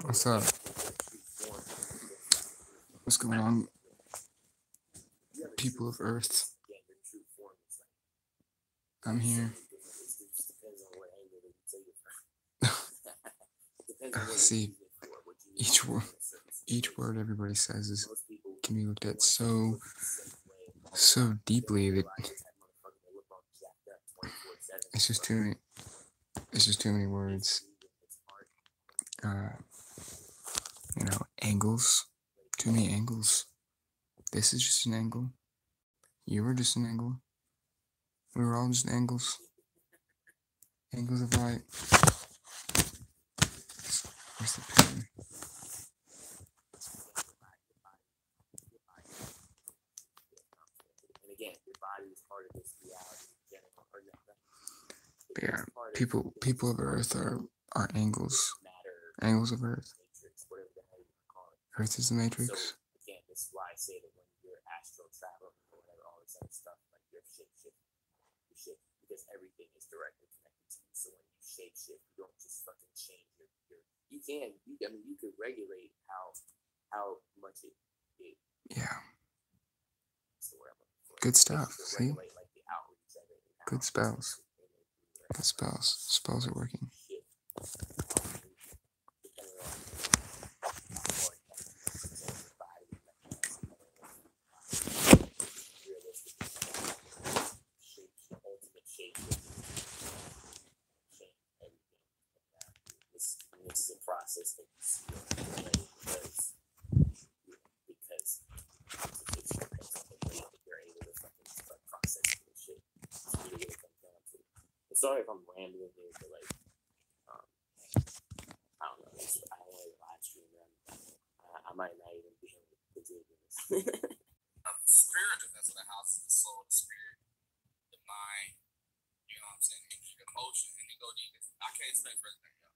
What's up? What's going on, people of Earth? I'm here. See, each word everybody says can be looked at so deeply that it's just too many. It's just too many words. Angles. Too many angles. This is just an angle. You were just an angle. We were all just angles. Angles of light. Where's the pen? But yeah, people of Earth are angles. Angles of Earth. Earth is the matrix. So again, this is why I say that when you're astral traveling or whatever, all this other stuff, like you're shape because everything is directly connected to you. So when you shape shift, you don't just fucking change your you could regulate how much it yeah. Good stuff. See? Good spells. Good spells. Spells are working. This is a process that you see because you're able to fucking start processing this shit. That's really what it comes down to. I'm sorry if I'm rambling here, but like, I don't know. I don't want to live stream them. I might not even be able to continue this. Spiritual, that's what the house is. The soul, the spirit, the mind, you know what I'm saying? The emotion, and they go deep. I can't explain for everything, yo.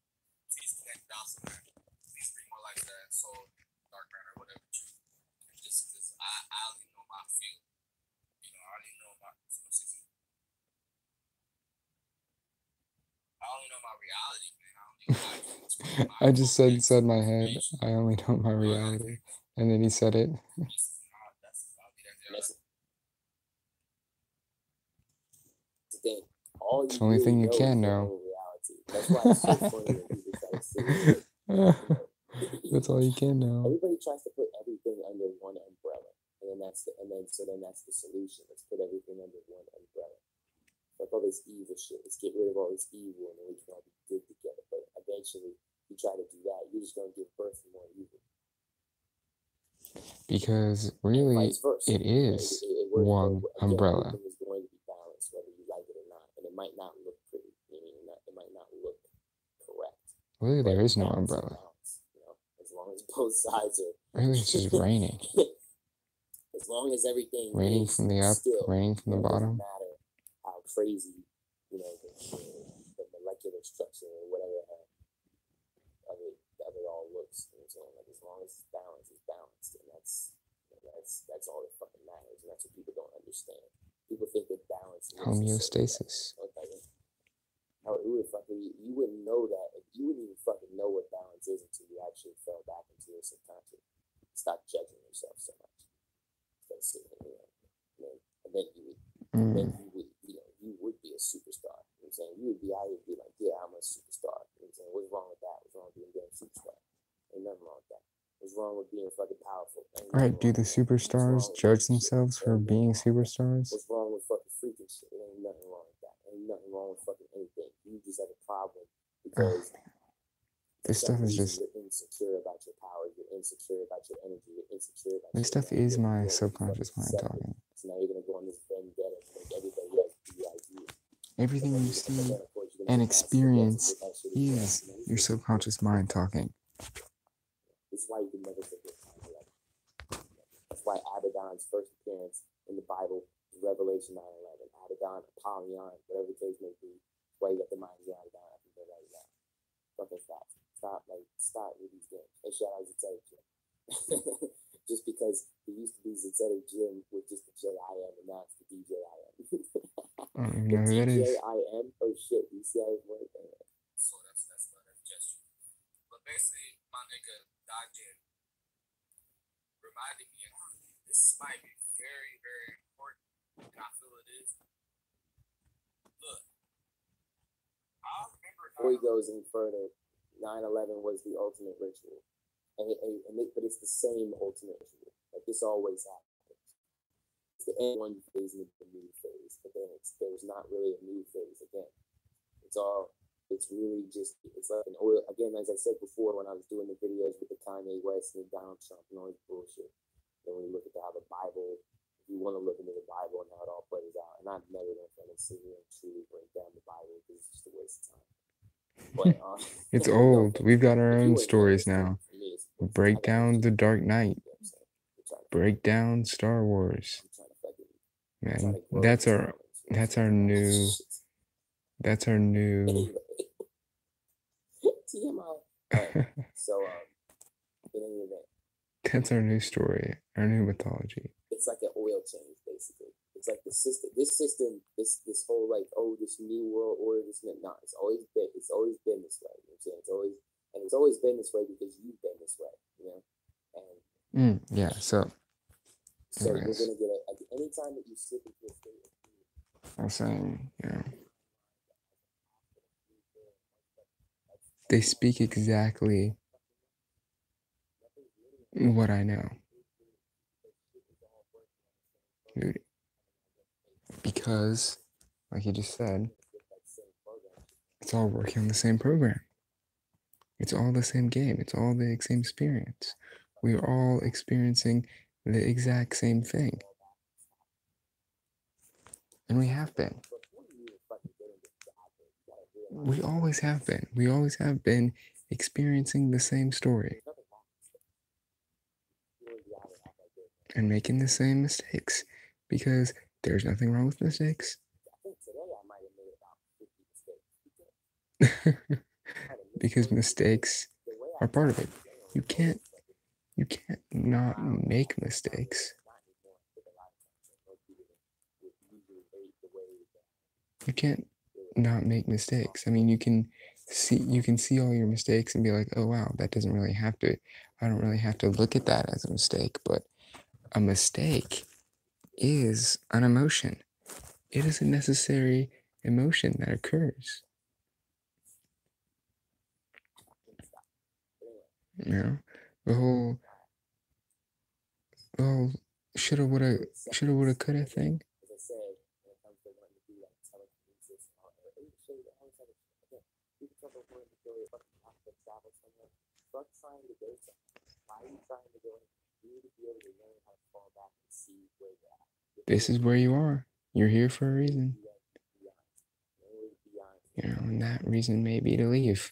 Please connect dots in there. Please bring more light to that soul, dark matter, whatever. Just because I already know my feel. You know, I already know my I only know my reality, man. I just said inside my head, I only know my reality. And then he said it. It's the only thing you can know. That's why it's so funny when people try to say it. That's all you can know. Everybody tries to put everything under one umbrella, and then that's the solution. Let's put everything under one umbrella. Like all this evil shit. Let's get rid of all this evil, and then we can all be good together. But eventually, you try to do that, you're just gonna give birth to more evil. Because really, it is one umbrella. Everything is going to be balanced, whether you like it or not, and it might not look pretty. It might not look correct. Really, there is no umbrella. As long as both sides are. Really, it's just raining. As long as everything raining from the up, still, raining from the bottom. It doesn't matter how crazy, the molecular structure or whatever of it all looks. Like as long as it's balanced, and that's all that fucking matters, and that's what people don't understand. People think that balance. Homeostasis. You wouldn't know that. You wouldn't even fucking know what balance is until you actually fell back into your subconscious. Stop judging yourself so much. And then you would be a superstar. You know what I'm saying? You would be out here and be like, yeah, I'm a superstar. You know what I'm saying? What's wrong with that? What's wrong with being a superstar? Ain't nothing wrong with that. What's wrong with being fucking powerful? Right, do the superstars judge themselves for being superstars? What's wrong with fucking freaking shit? There ain't nothing wrong with that. Ain't nothing wrong with fucking anything. You just have a problem because this stuff is just. You're insecure about your power. You're insecure about your energy. You're insecure about this stuff is my subconscious mind talking. So now you're gonna go on this vendetta to make everybody else be like you. Everything you see and experience is your subconscious mind talking. This is why you can never forget 9/11. That's why Abaddon's first appearance in the Bible is Revelation 9/11. Abaddon, Apollyon, whatever the case may be. That's why you got the mind of Abaddon. I think they're right now. Fucking facts. Stop with these games. Hey, shout out to Zetetic Jim. Just because he used to be Zetetic Jim with just the J-I-M, and now it's the DJIM. I don't even know who that is. DJIM? Oh shit, you see how it's working? So that's gesture. But basically, my nigga Dajin reminded me, this might be very, very important, and I feel it is. Look, I remember. Before he goes any further, 9/11 was the ultimate ritual, but it's the same ultimate ritual. Like this always happens. It's the end one phase and the new phase, but then there's not really a new phase again. It's really just, it's like an oil, again, as I said before, when I was doing the videos with the Kanye West and the Donald Trump and all this bullshit, then when you look at how the Bible, if you want to look into the Bible and how it all plays out, and I've never been trying to sit here and truly break down the Bible because it's just a waste of time. But, it's old. We've got our own stories now. Break down the Dark Knight. Break down Star Wars. Man, that's our new TMI. So, in any event, that's our new story, our new mythology. It's like an oil change, basically. It's like the system. This whole like, oh, this new world order. It's always been this way. You know what I'm saying? It's always been this way because you've been this way. You know. And yeah. So we're gonna get anytime that you slip into a state of fear. I'm saying, you know, they speak exactly what I know. Dude, because, like you just said, it's all working on the same program. It's all the same game. It's all the same experience. We are all experiencing the exact same thing. And we have been. We always have been. We always have been experiencing the same story. And making the same mistakes. Because there's nothing wrong with mistakes. Because mistakes are part of it. You can't not make mistakes. You can't not make mistakes. I mean, you can see all your mistakes and be like, oh wow, I don't really have to look at that as a mistake. But a mistake is an emotion. It is a necessary emotion that occurs. You know, the whole shoulda, woulda, coulda thing. This is where you are. You're here for a reason. You know, and that reason may be to leave.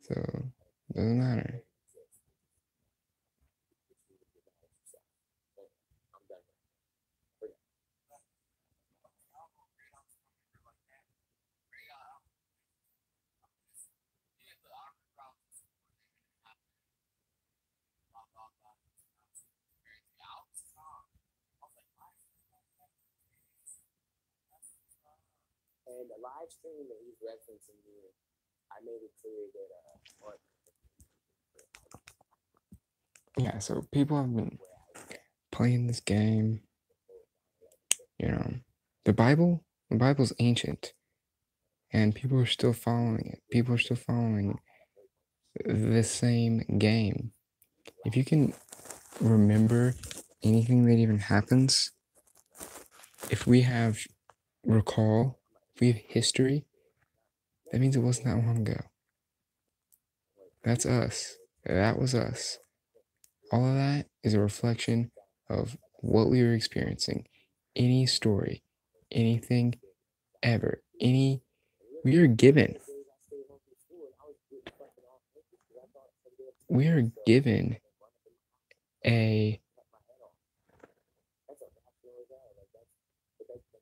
So, doesn't matter. And the live stream that he's referencing here, I made it clear that yeah, so people have been playing this game. You know, the Bible's ancient, and people are still following it. People are still following the same game. If you can remember anything that even happens, if we have history, that means it wasn't that long ago. That's us. That was us. All of that is a reflection of what we were experiencing. Any story, anything ever, we are given a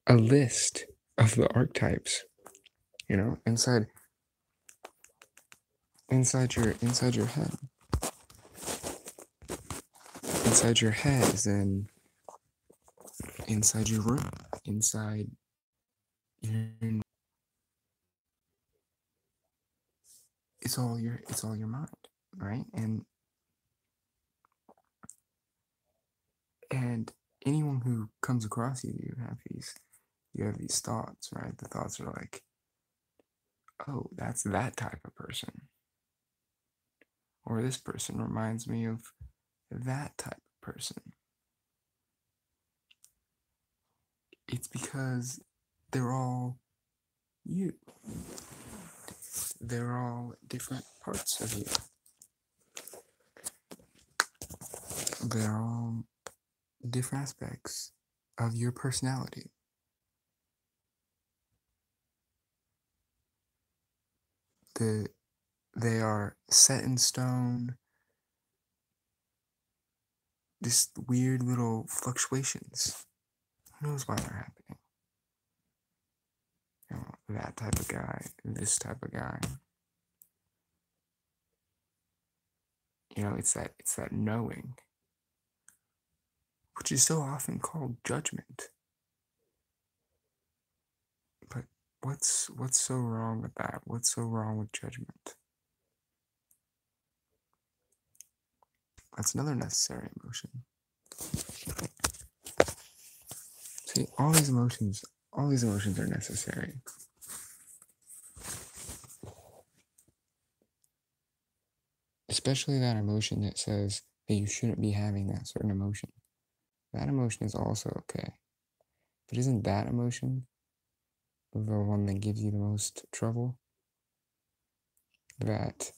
list of the archetypes, you know, inside your head. Inside your head is then inside your room, inside your it's all your mind, right? And anyone who comes across you, you have these thoughts, right? The thoughts are like, oh, that's that type of person, or this person reminds me of that type of person. It's because they're all you. They're all different parts of you. They're all different aspects of your personality. They are set in stone, just weird little fluctuations. Who knows why they're happening? You know, that type of guy, this type of guy. You know, it's that knowing, which is so often called judgment. But what's so wrong with that? What's so wrong with judgment? That's another necessary emotion. See, all these emotions are necessary. Especially that emotion that says that you shouldn't be having that certain emotion. That emotion is also okay. But isn't that emotion the one that gives you the most trouble? That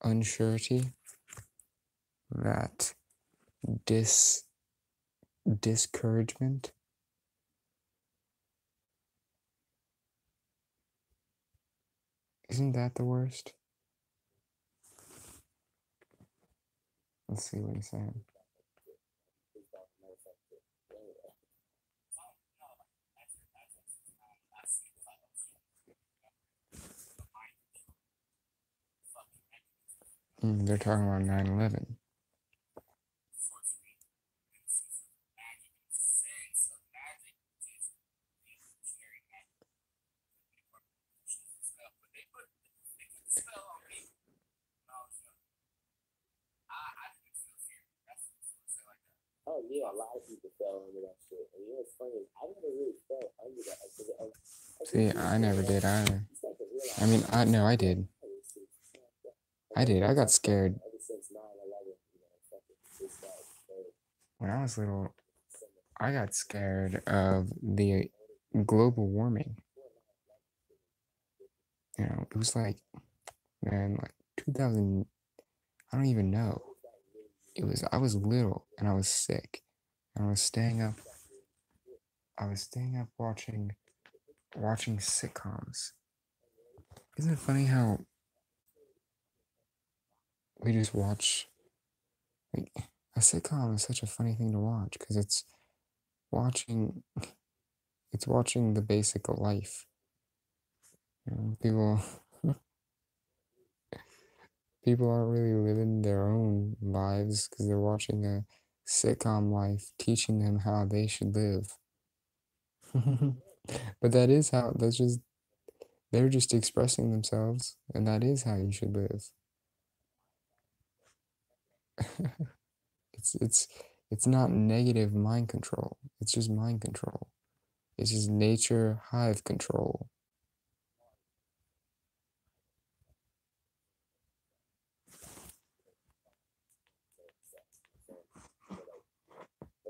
unsurety, that discouragement. Isn't that the worst? Let's see what he's saying. They're talking about 9/11. Oh yeah, a lot of people fell under that shit. And you know what's funny is I never really fell under that. See, I never did either. I mean, I did. I got scared. When I was little, I got scared of the global warming. You know, it was like, man, like 2000, I don't even know. I was little and I was sick. And I was staying up watching sitcoms. Isn't it funny how we just watch, like, a sitcom is such a funny thing to watch because watching watching the basic life. You know, people aren't really living their own lives because they're watching a sitcom life teaching them how they should live. But they're just expressing themselves, and that is how you should live. It's not negative mind control. It's just mind control. It's just nature hive control.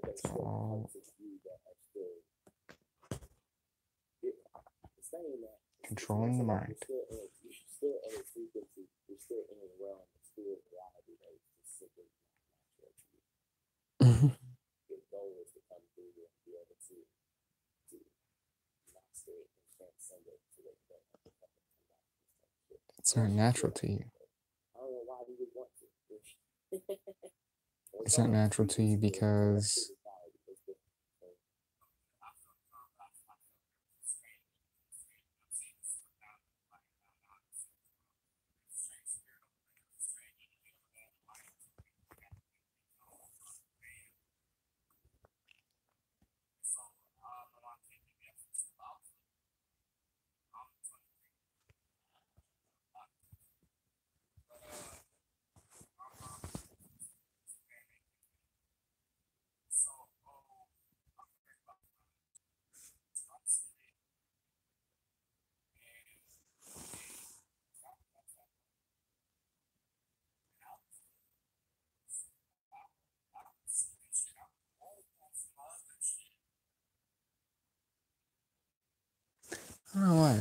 It's all controlling the mind. You're still in a frequency. You're still in a realm of spirit reality that is just simply not natural to you. Your goal is to come through and be able to master it and transcend it so that you don't have to come back. It's not natural to you. I don't know why you would want to. It's not natural to you because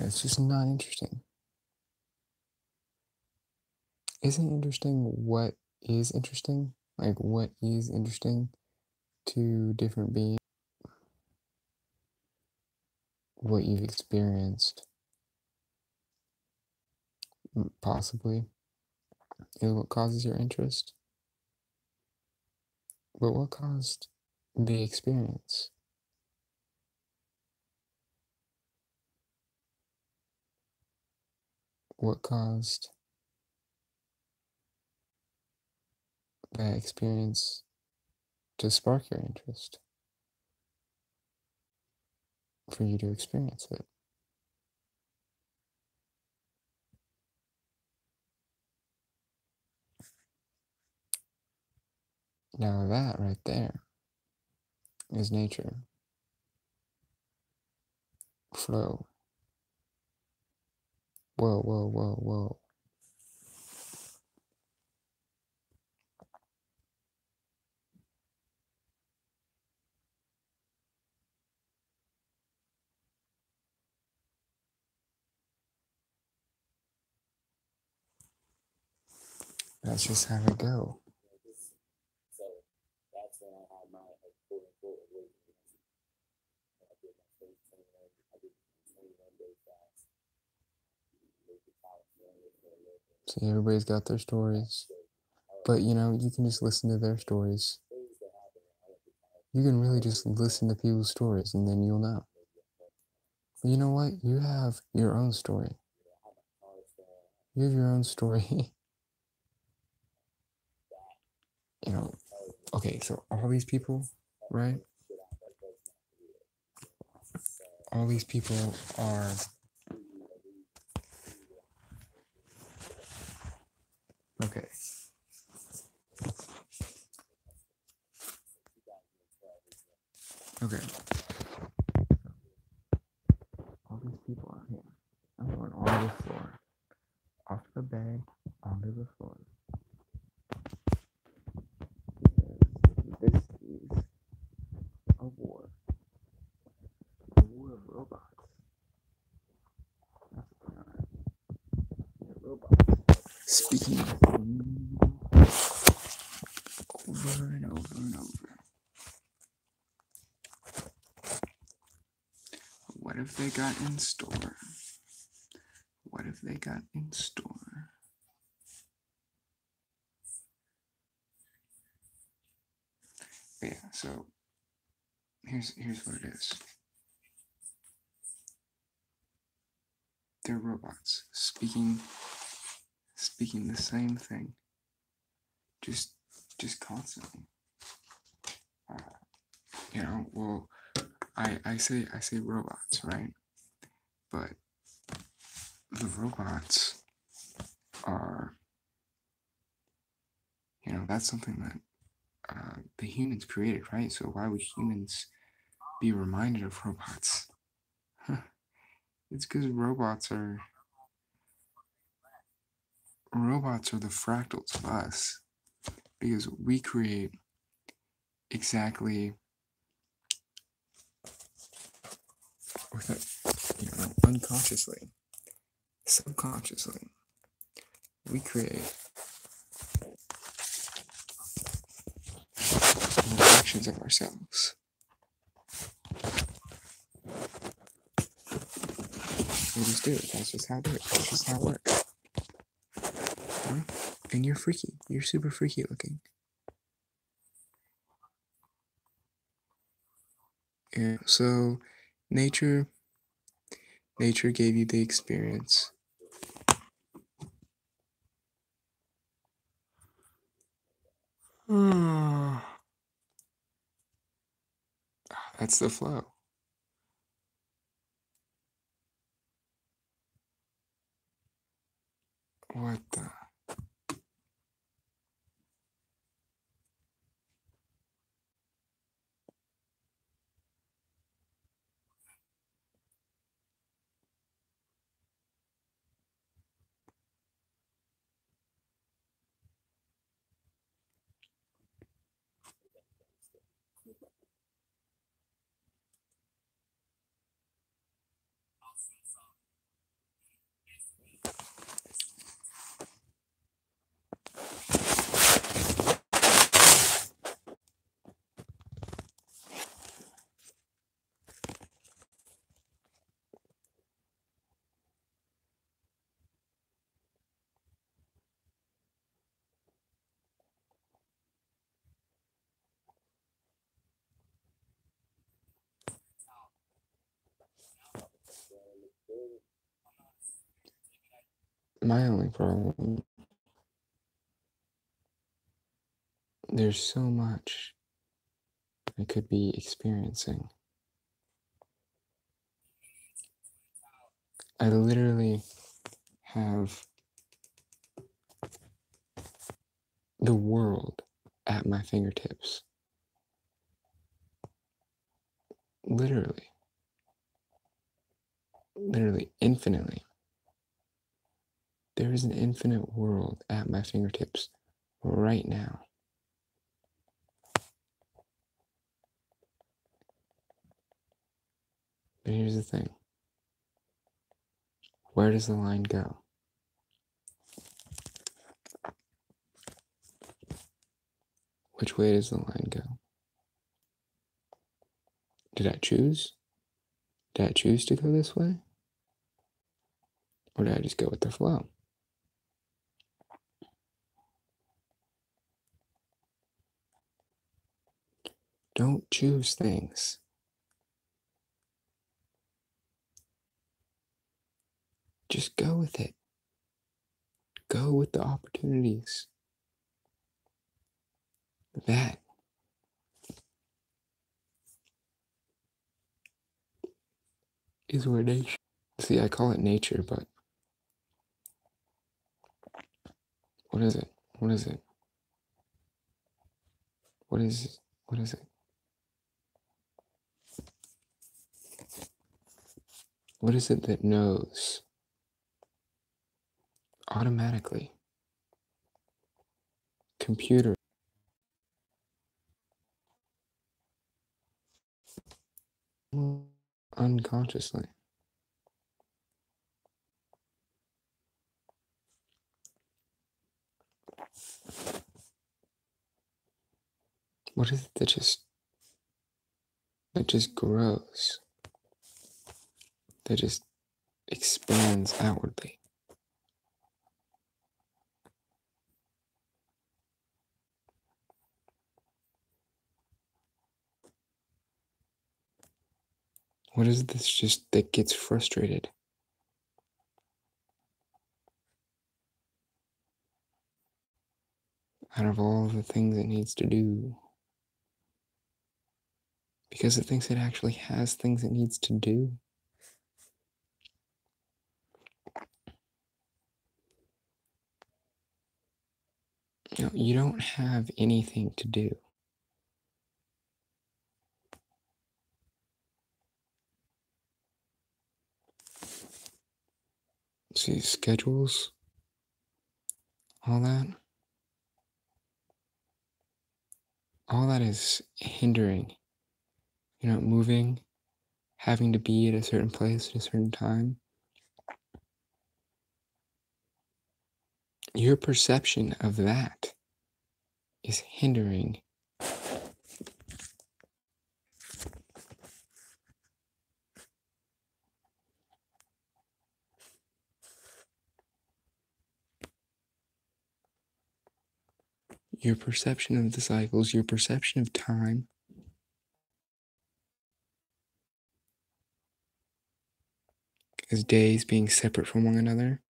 It's just not interesting. Isn't it interesting what is interesting? Like, what is interesting to different beings? What you've experienced, possibly, is what causes your interest. But what caused the experience? What caused that experience to spark your interest? For you to experience it? Now that right there is nature. Flow. Whoa, whoa, whoa, whoa. That's just how it go. So that's when I had my quote unquote awakening. I did my first 21. I did 21-day fast. See, everybody's got their stories. But you know, you can just listen to their stories. You can really just listen to people's stories and then you'll know. But you know what? You have your own story. You have your own story. You know, okay, so all these people, right? All these people are okay. Okay. All these people are here. I'm going on the floor. Off the bed, onto the floor. This is a war. A war of robots. That's what they are. They're robots. Speaking over and over and over. What have they got in store? What have they got in store? But yeah, so here's what it is. They're robots speaking the same thing, just constantly. You know, well, I say robots, right? But the robots are, you know, that's something that the humans created, right? So why would humans be reminded of robots? It's because robots are the fractals of us, because we create exactly without, you know, unconsciously, subconsciously, we create reflections of ourselves. We just do it. That's just how I do it. That's just how it works. And you're freaky. You're super freaky looking. Yeah. So nature gave you the experience. That's the flow. What the? My only problem, there's so much I could be experiencing. I literally have the world at my fingertips. Literally, infinitely. There is an infinite world at my fingertips right now. But here's the thing. Where does the line go? Which way does the line go? Did I choose? Did I choose to go this way? Or did I just go with the flow? Don't choose things. Just go with it. Go with the opportunities. That is where nature. See, I call it nature, but what is it? What is it? What is it? What is it? What is it that knows automatically? Computer. Unconsciously. What is it that just grows? That just expands outwardly? What is it that's just that gets frustrated? Out of all the things it needs to do. Because it thinks it actually has things it needs to do. You don't have anything to do. See, schedules, all that is hindering. You're not moving, having to be at a certain place at a certain time. Your perception of that is hindering your perception of the cycles, your perception of time. As days being separate from one another.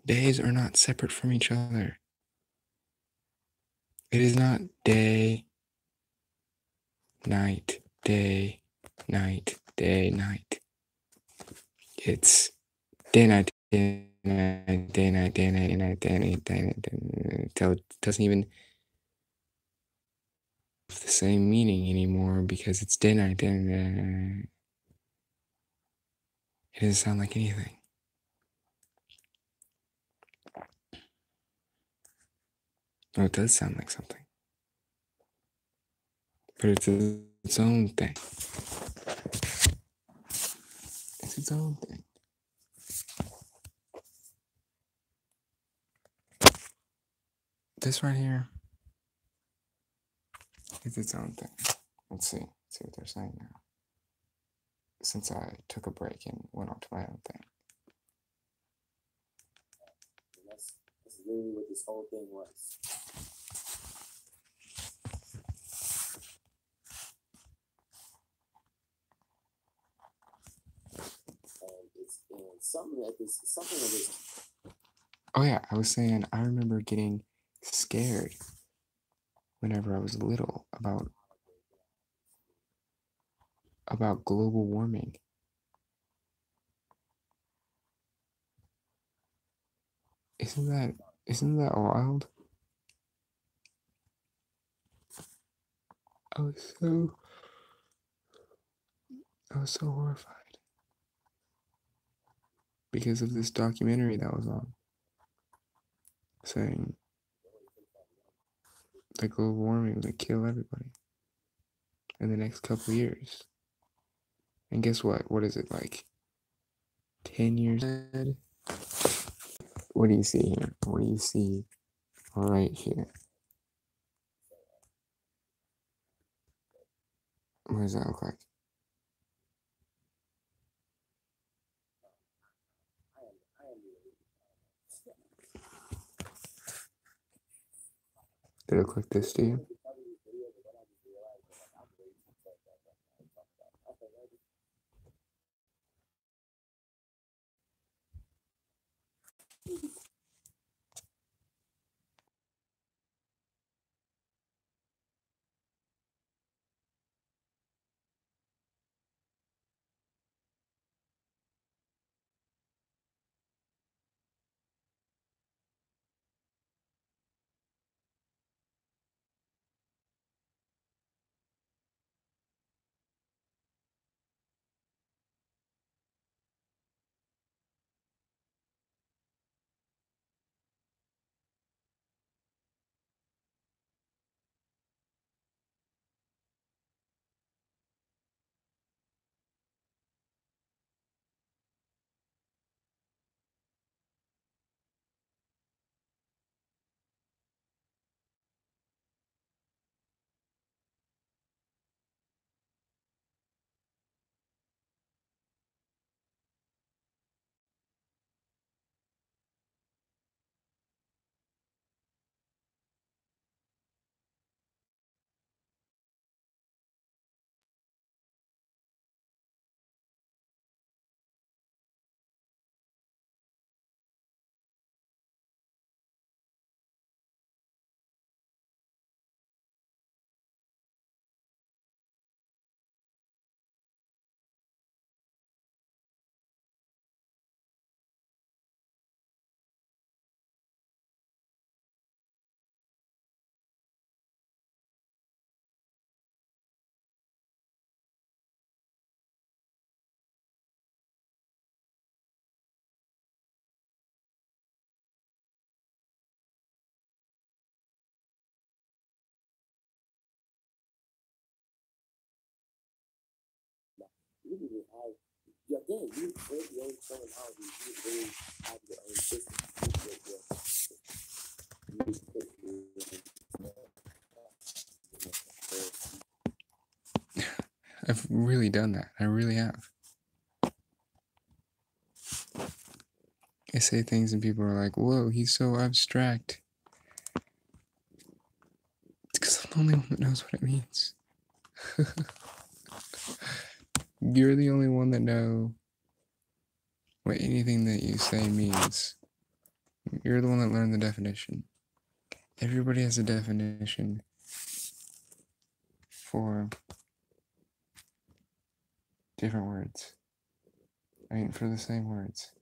Days are not separate from each other. It is not day, night, day, night, day, night. It's day, night, day, night, day, night, day, night, day, night, day, night, day, night, until it doesn't even have the same meaning anymore because it's day, night, day, night. It doesn't sound like anything. Oh, it does sound like something. But it's its own thing. It's its own thing. This right here is its own thing. Let's see what they're saying now. Since I took a break and went on to my own thing. And that's really what this whole thing was. And it's in something like this. Something like this. Oh yeah, I was saying I remember getting scared whenever I was little about global warming. Isn't that wild? I was so I was so horrified because of this documentary that was on saying that global warming was gonna kill everybody in the next couple of years. And guess what? What is it like? 10 years ahead? What do you see here? What do you see right here? What does that look like? Did it look like this to you? You didn't have. Yeah, again, you create your own terminology. You really have your own system. I've really done that. I really have. I say things and people are like, whoa, he's so abstract. It's because I'm the only one that knows what it means. You're the only one that know what anything that you say means. You're the one that learned the definition. Everybody has a definition for different words. I mean, for the same words.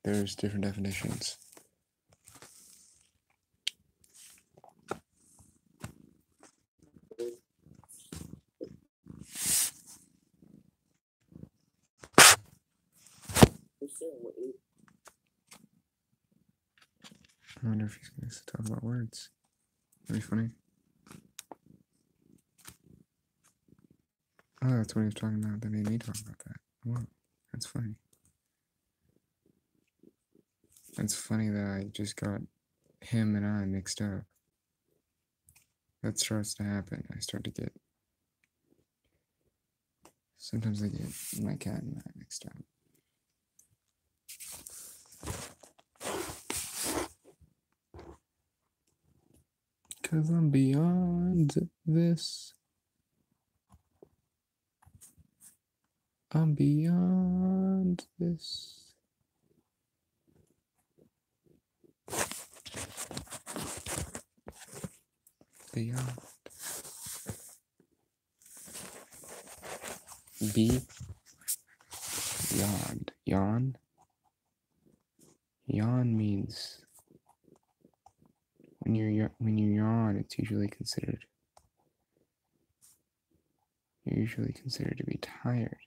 There's different definitions. I wonder if he's going to talk about words. That'd be funny. Oh, that's what he was talking about. That made me talk about that. Whoa, that's funny. It's funny that I just got him and I mixed up. That starts to happen. I start to get. Sometimes I get my cat and I mixed up. Cause I'm beyond this. I'm beyond this. beyond. Beyond. Yawn. Yawn means when you yawn, it's usually considered. You're usually considered to be tired.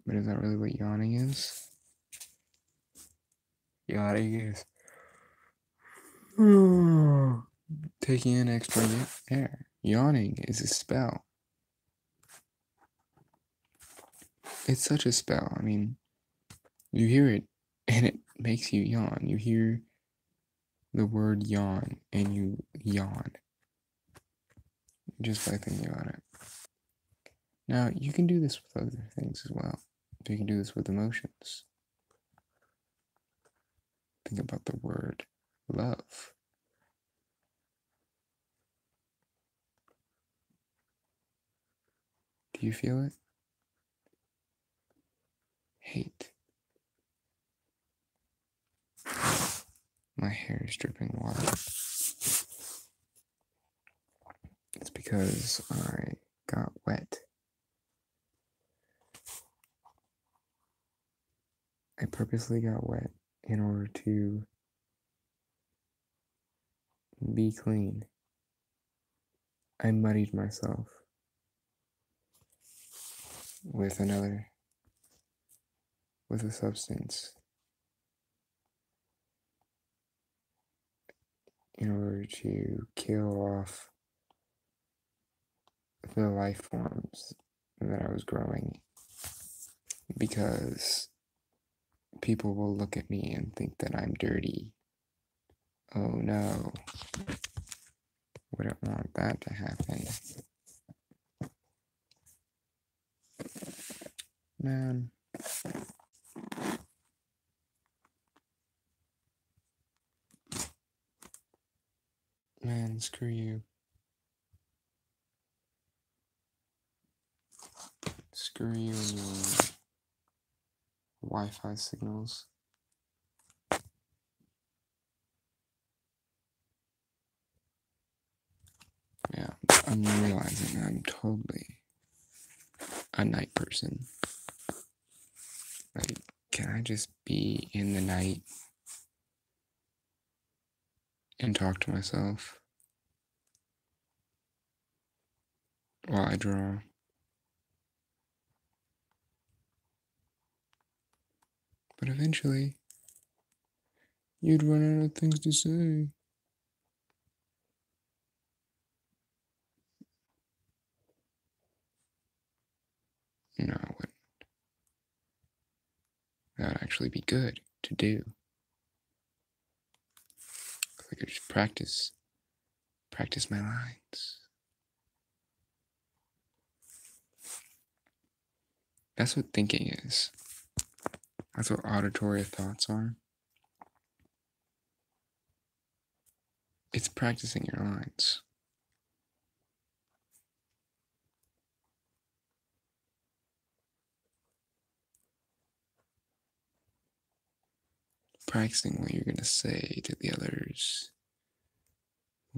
But is that really what yawning is? Yawning is taking in extra air. Yawning is a spell. It's such a spell. I mean, you hear it and it makes you yawn. You hear the word yawn and you yawn just by thinking about it. Now, you can do this with other things as well. You can do this with emotions. Think about the word love. Do you feel it? Hate. My hair is dripping water. It's because I got wet. I purposely got wet in order to be clean. I muddied myself with a substance in order to kill off the life forms that I was growing, because people will look at me and think that I'm dirty. Oh no, we don't want that to happen. Man, screw you. Screw you and your Wi-Fi signals. Yeah, I'm realizing I'm totally a night person. Like, can I just be in the night and talk to myself while I draw? But eventually, you'd run out of things to say. No, I wouldn't. That would actually be good to do. I could just practice my lines. That's what thinking is. That's what auditory thoughts are. It's practicing your lines. Practicing what you're going to say to the others.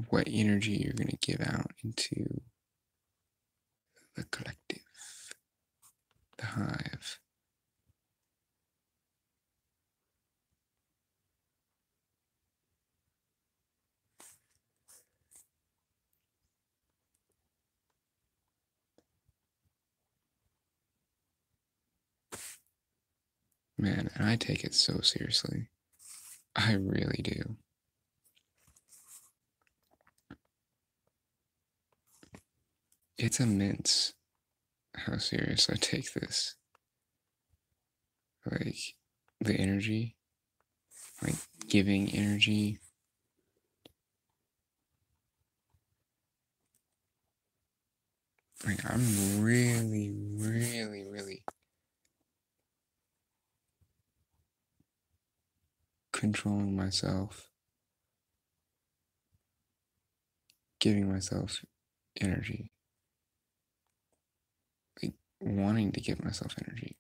What energy you're going to give out into the collective, the hive. Man, and I take it so seriously. I really do. It's immense how serious I take this. Like, the energy, like giving energy. Like, I'm really, really, really controlling myself, giving myself energy, like wanting to give myself energy.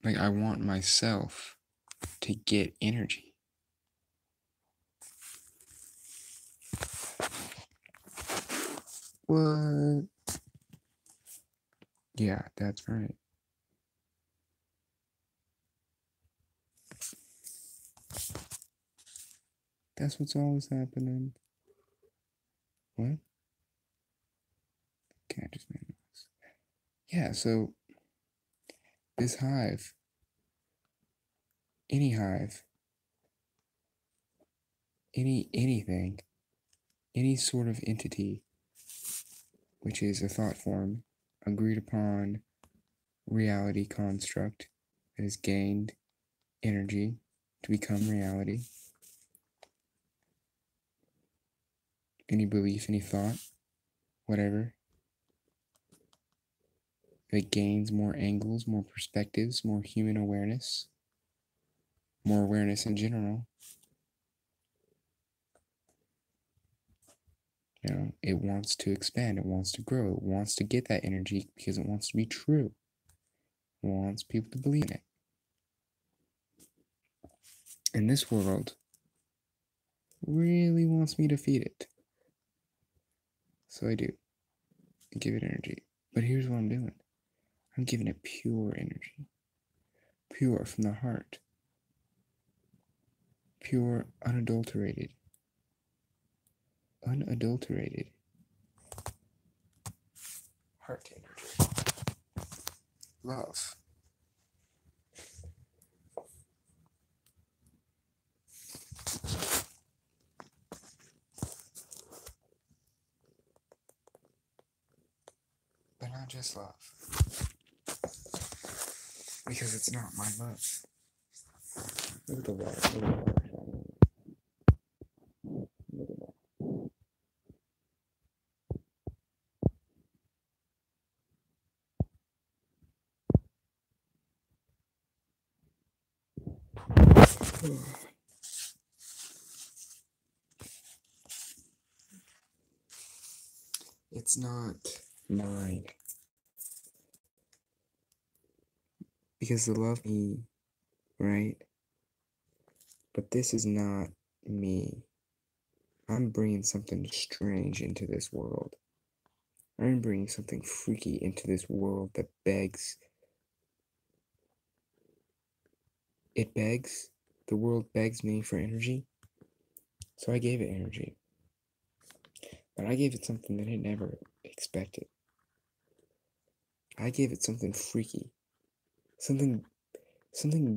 Like, I want myself to get energy. What? Yeah, that's right. That's what's always happening. What? Can't just make noise. Yeah, so this hive, any hive, anything, any sort of entity, which is a thought form, agreed upon reality construct that has gained energy to become reality. Any belief, any thought, whatever, that gains more angles, more perspectives, more human awareness, more awareness in general. You know, it wants to expand, it wants to grow, it wants to get that energy because it wants to be true. It wants people to believe in it. And this world really wants me to feed it. So I do. I give it energy. But here's what I'm doing. I'm giving it pure energy. Pure from the heart. Pure, unadulterated. Unadulterated. Heart energy. Love. But not just love. Because it's not my love. Look at the water. Look at the water shining. Look at that. It's not mine. Because the love me, right? But this is not me. I'm bringing something strange into this world. I'm bringing something freaky into this world that begs. It begs. The world begs me for energy. So I gave it energy. But I gave it something that it never expected. I gave it something freaky. Something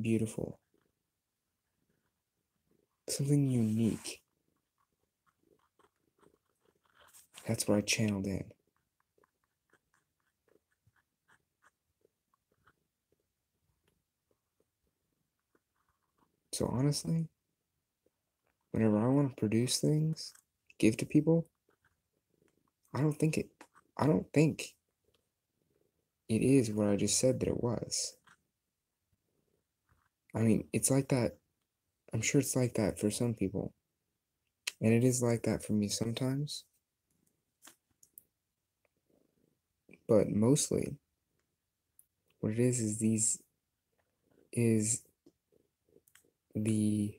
beautiful. Something unique. That's what I channeled in. So honestly, whenever I want to produce things, give to people, I don't think it is what I just said that it was. I mean, it's like that. I'm sure it's like that for some people. And it is like that for me sometimes. But mostly, what it is the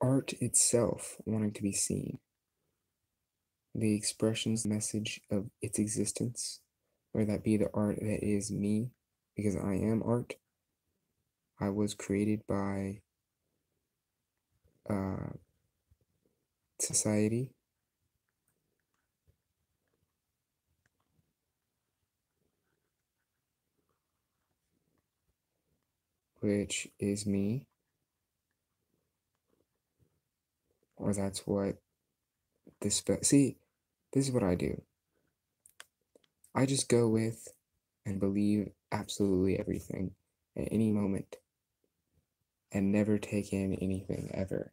art itself wanting to be seen. The expressions, message of its existence, whether that be the art that is me, because I am art. I was created by society, which is me, or that's what this. See, this is what I do. I just go with and believe absolutely everything at any moment and never take in anything ever.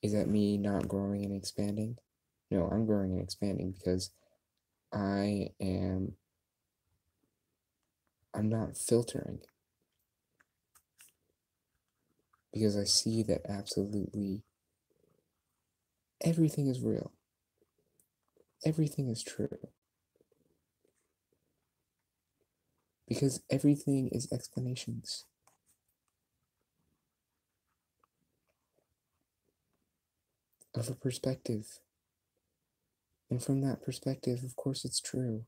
Is that me not growing and expanding? No, I'm growing and expanding because I'm not filtering. Because I see that absolutely everything is real. Everything is true. Because everything is explanations. Of a perspective. And from that perspective, of course, it's true.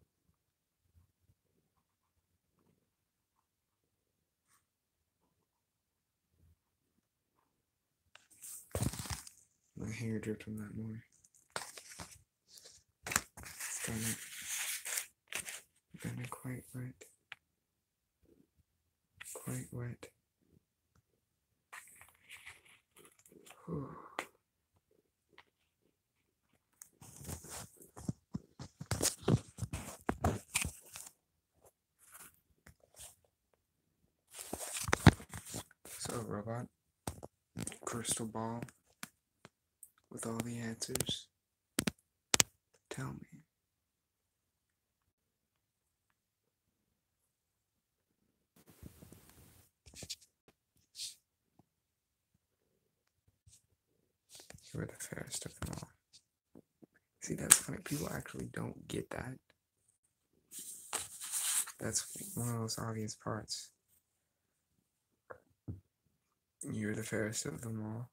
My hair dripped on that more. It's kinda quite wet. Quite wet. Whew. So, robot, crystal ball with all the answers. Tell me. You are the fairest of them all. See, that's funny. People actually don't get that. That's one of those obvious parts. You're the fairest of them all.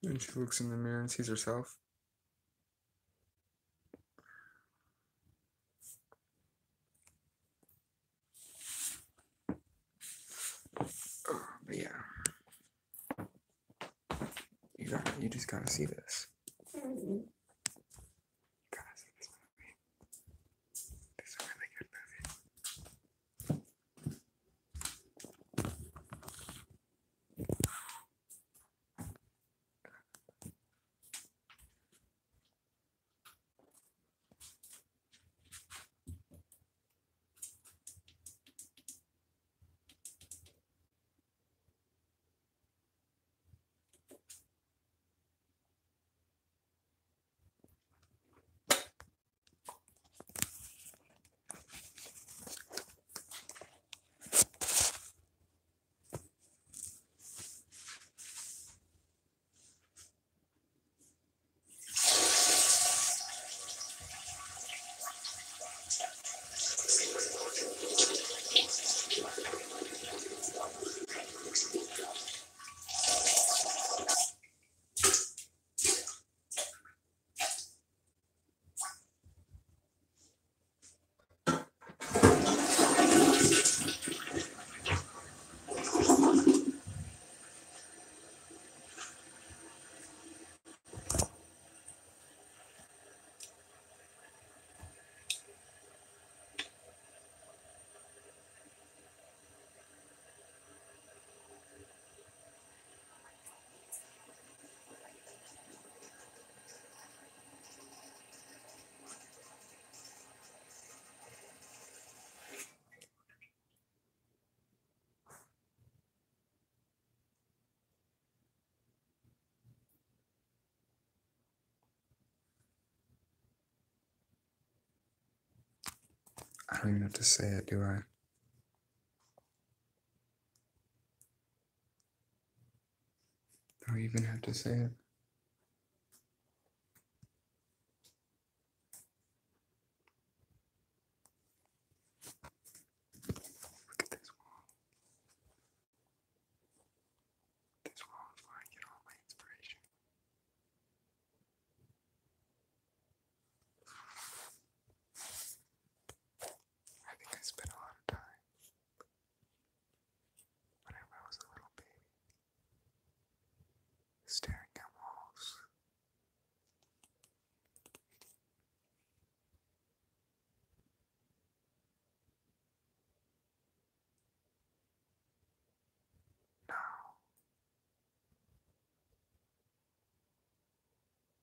And she looks in the mirror and sees herself. But yeah. You just gotta see this. You gotta see this movie. It's a really good movie. I don't even have to say it, do I? Do I even have to say it? Look at this wall. This wall is where I get all my inspiration. I think I spent a lot of time whenever I was a little baby staring at walls. Now,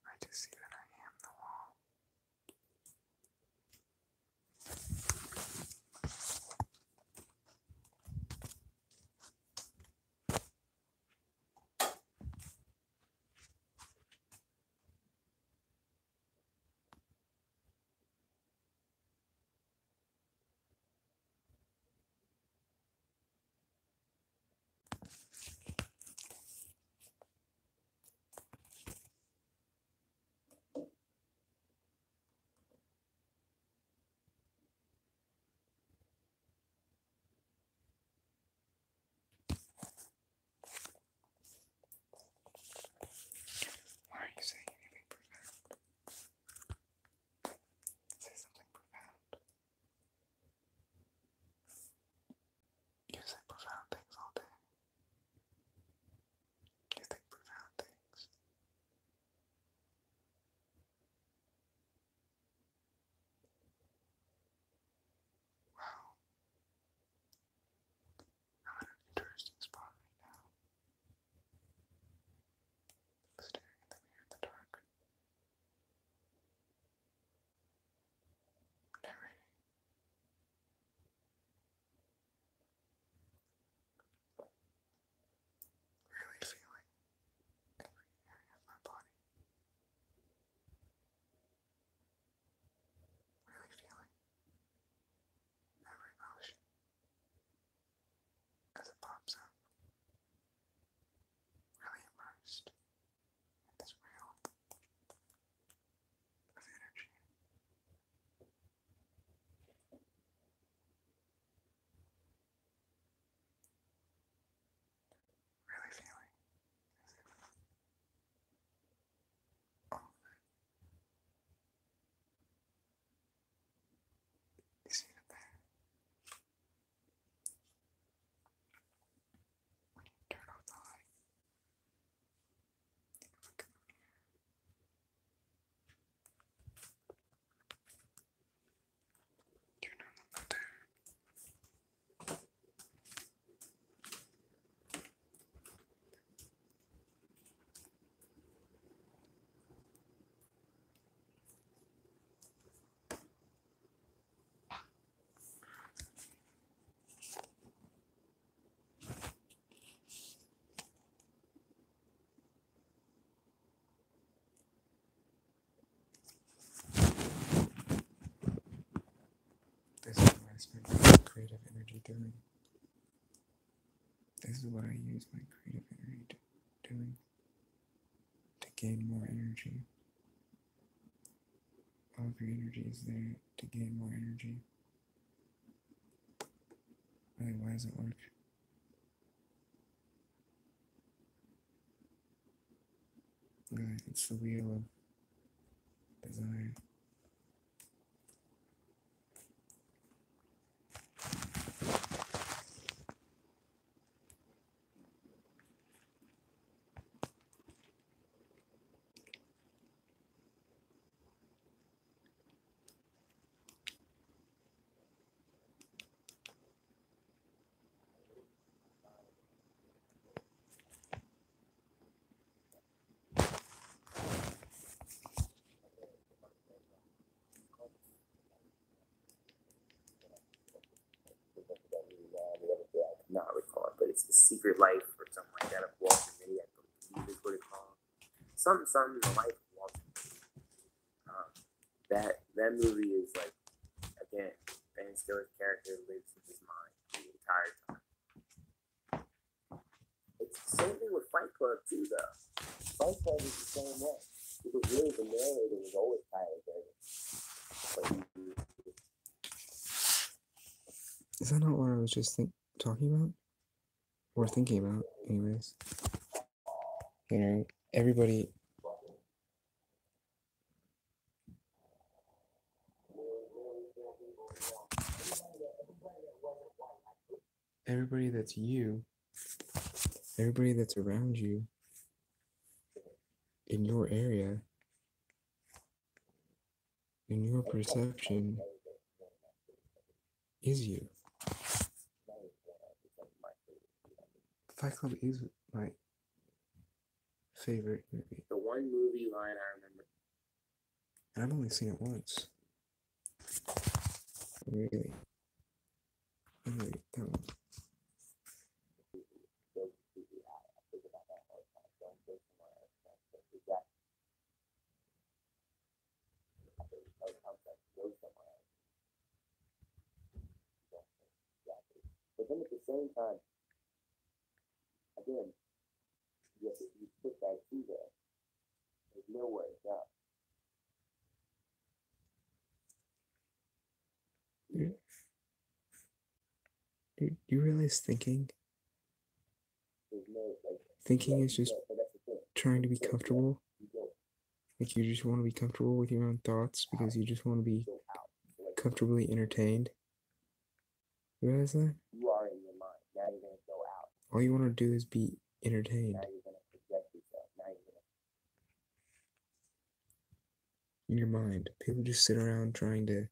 I just see that I am the wall. creative energy doing? This is what I use my creative energy doing to gain more energy. All of your energy is there to gain more energy. Really, why does it work? Look at it, it's the wheel of desire. Not recall, but it's The Secret Life or something like that of Walter Mitty, I believe is what it's called. Something the life of Walter Mitty. That movie is like, again, Ben Stiller's character lives in his mind the entire time. It's the same thing with Fight Club too, though. Fight Club is the same way. Because really the narrator was always Tyler Durden. Is that not what I was just talking about? Or thinking about, anyways. You know, everybody that's you, everybody that's around you, in your area, in your perception, is you. Fight Club is my favorite movie. The one movie line I remember. And I've only seen it once. Really. That one. But then at the same time, again, you put that key there. There's nowhere to go. Do you realize thinking? Thinking is just trying to be comfortable. Like you just want to be comfortable with your own thoughts because you just want to be comfortably entertained. You realize that? You are in your mind. Now you're going to go out. All you want to do is be entertained. Now you're going to project yourself. Now you're going to... In your mind. People just sit around trying to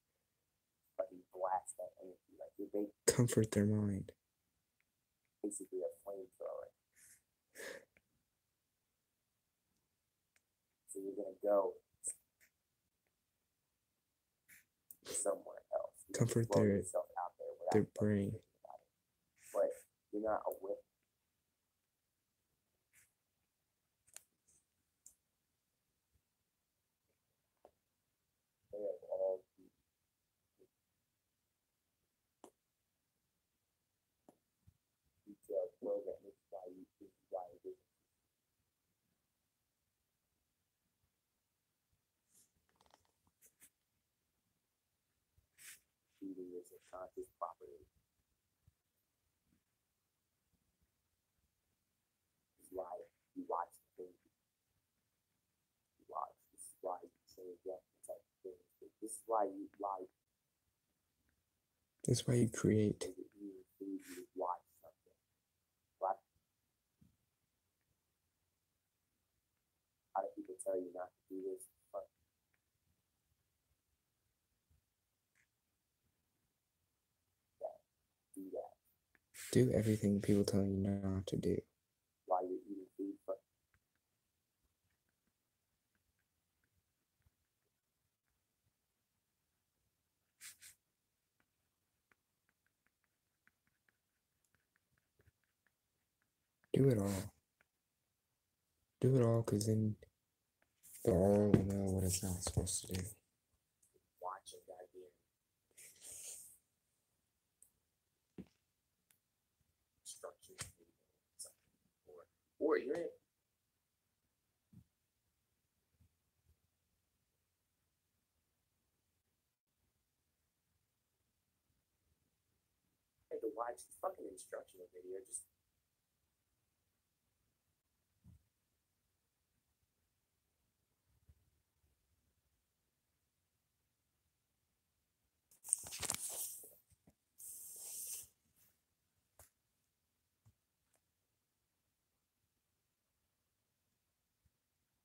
blast that energy. Like they comfort their mind. Basically a flamethrower. So you're going to go somewhere else. Comfort their brain. But you're not aware. They have all detailed program. This is why you do it. Eating is a conscious property. This is why you watch things. You watch. This is why you change up type of things. This is why you like. That's why you create. You watch something. What? How do people tell you not to do this? Do that. Do everything people tell you not to do. While you're eating food. Do it all. Do it all, because then the all will know what it's not supposed to do. Watching that game. Or you're in. I had to watch this fucking instructional video.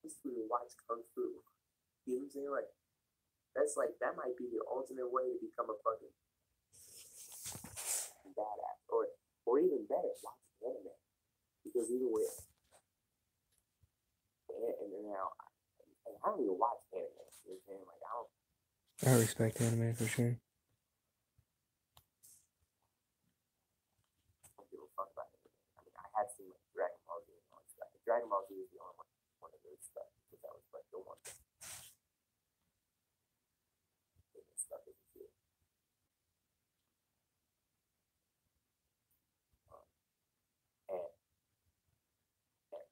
Just to watch Kung Fu. You know what I'm saying? Like, that's like, that might be the ultimate way to become a fucking badass. Or even better, watch anime. Because even with, and now, and I don't even watch anime. You know what I'm saying? Like, I respect anime for sure. don't give a fuck about anime. I mean, I have seen like Dragon Ball Z and all that stuff. Dragon Ball Z is the only one of those stuff because that was like the one stuff that you do.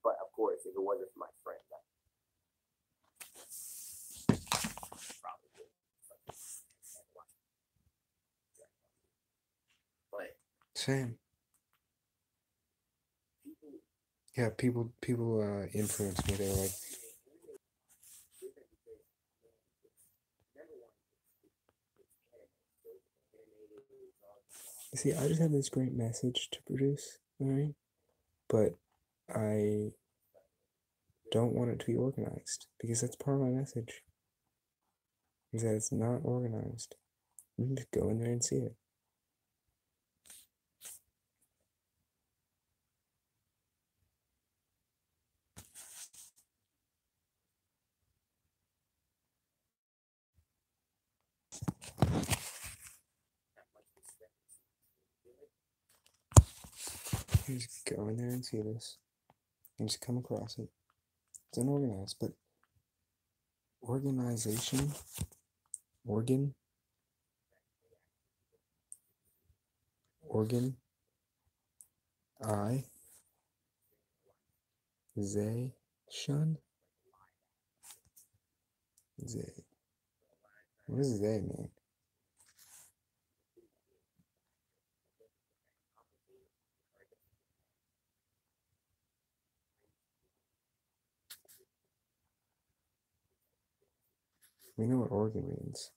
But of course, if it wasn't for my friends, I probably would. But Same. people, Yeah, people influence me. They're like, see, I just have this great message to produce, alright? But I don't want it to be organized because that's part of my message. Is that it's not organized. You can just go in there and see it. You just go in there and see this. And just come across it. It's unorganized, but organization, organ, I, zay, shun, zay. What does zay mean? We know what organ means.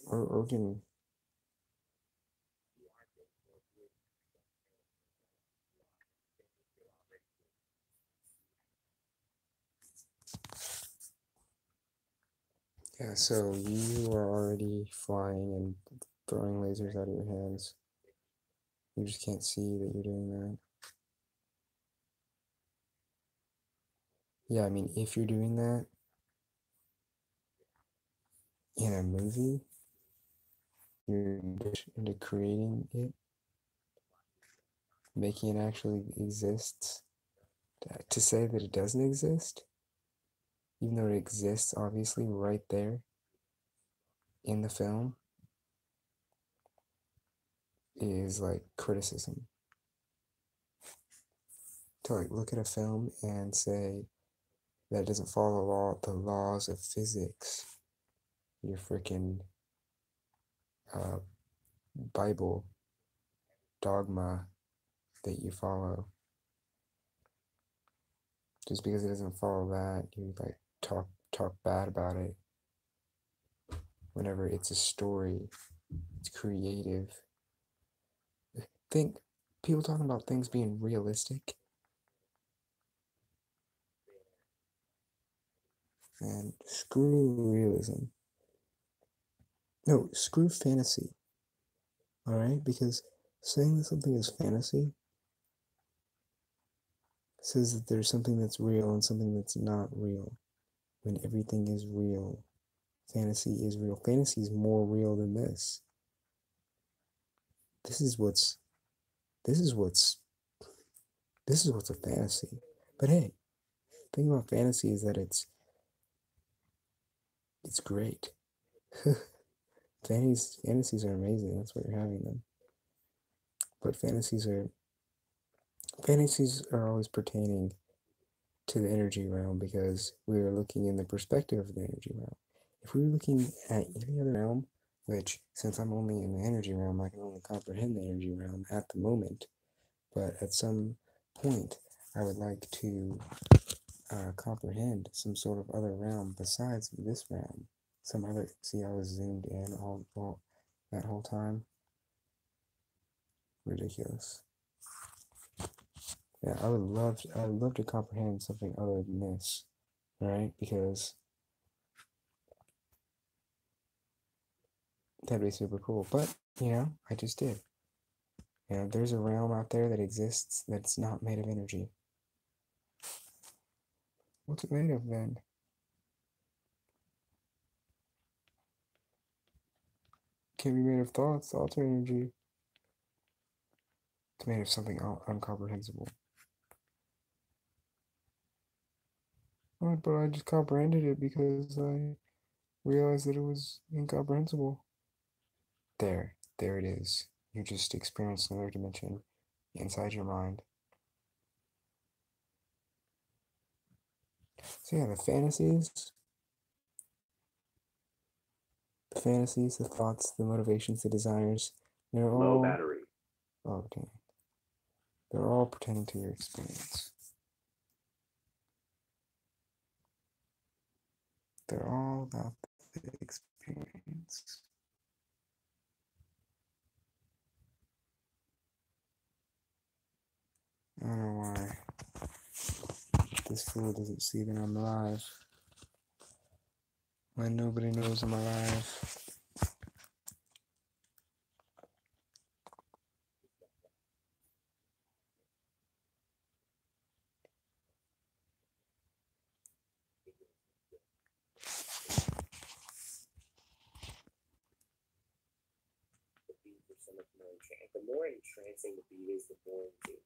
Or organ. Yeah, so you are already flying and throwing lasers out of your hands. You just can't see that you're doing that. Yeah, I mean, if you're doing that in a movie, you're into creating it, making it actually exist. To say that it doesn't exist, even though it exists obviously right there in the film, is like criticism. To like look at a film and say that it doesn't follow the laws of physics, your freaking Bible dogma that you follow. Just because it doesn't follow that, you like talk bad about it. Whenever it's a story, it's creative. Think people talking about things being realistic. And screw realism. No, screw fantasy. Alright? Because saying that something is fantasy says that there's something that's real and something that's not real. When everything is real. Fantasy is real. Fantasy is more real than this. This is what's a fantasy. But hey, the thing about fantasy is that it's great. Fantasies are amazing. That's why you're having them. But fantasies are always pertaining to the energy realm because we are looking in the perspective of the energy realm. If we were looking at any other realm, which since I'm only in the energy realm, I can only comprehend the energy realm at the moment. But at some point, I would like to comprehend some sort of other realm besides this realm. Some other. See, I was zoomed in all that whole time. Ridiculous. Yeah, I would love to comprehend something other than this, right? Because that'd be super cool. But I just did. There's a realm out there that exists that's not made of energy. What's it made of then? Can't be made of thoughts. Thoughts are energy. It's made of something incomprehensible. But I just comprehended it because I realized that it was incomprehensible. There it is. You just experienced another dimension inside your mind. So yeah, the fantasies, the thoughts, the motivations, the desires, they're all Low battery. Oh dang. They're all pertaining to your experience. They're all about the experience. I don't know why this fool doesn't see that I'm alive. Why nobody knows I'm alive. The more entrancing the beat is, the more into.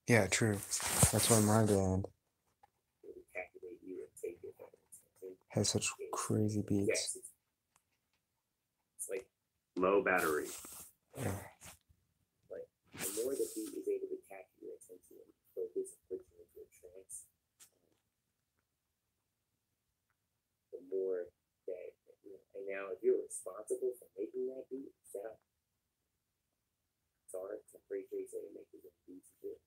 Yeah, true. That's why my band has such crazy beats. It's like low battery. Yeah. Like the more the beat is able to capture your attention and focus and put you into a trance, the more that and now if you're responsible for making that beat, shout out. Tarz, I'm pretty sure he said he makes his own beats too.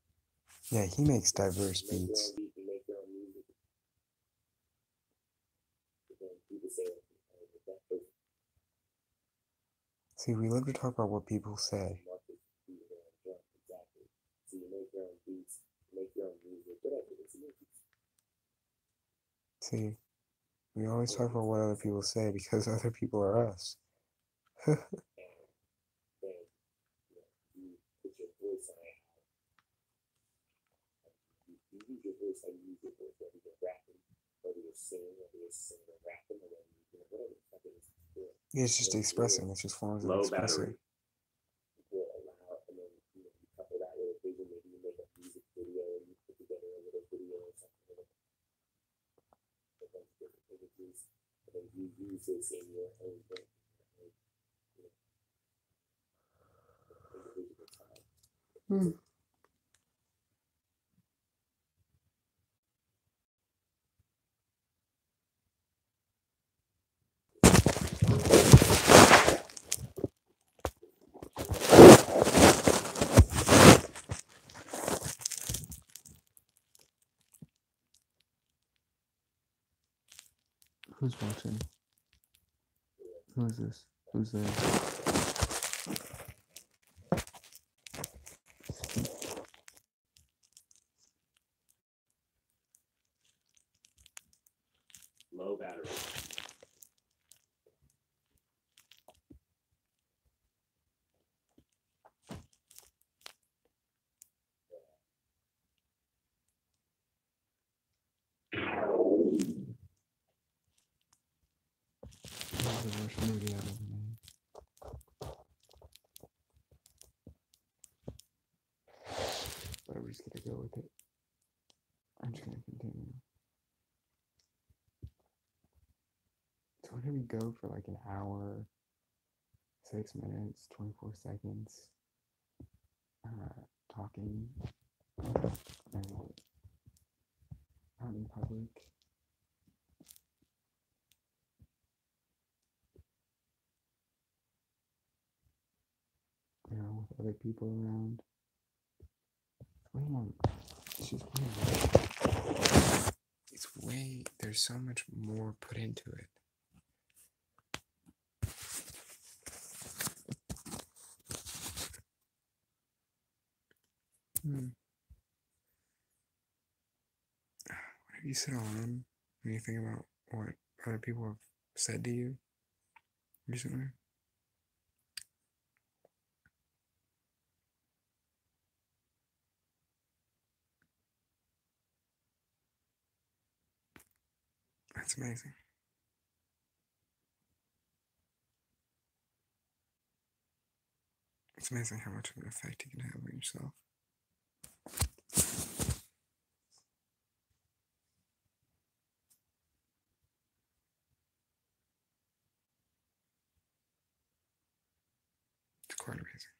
Yeah, he makes diverse beats. You make your own music. People say See, we love to talk about what people say. Exactly. So you make your own beats, make your own music, whatever it is. See, we always talk about what other people say because other people are us. And then you put your voice on it. You use your voice how you use your voice, whether you're rapping, whether you're singing, or rapping, or whatever. It's just expressing. It's just forms of Low expressing. battery. Will allow, and then you couple that with a vision. Maybe you make a music video and you put together a little video or something. A bunch of different images, and then you use this in your own thing. Individual time. Who's watching? Who is this? Who's there? Low battery. But we're just gonna go with it. I'm just gonna continue. So here we go for like an hour, 6 minutes, 24 seconds, talking out in public. With other people around. It's just there's so much more put into it. What do you sit alone when you think about what other people have said to you recently? That's amazing. It's amazing how much of an effect you can have on yourself. It's quite amazing.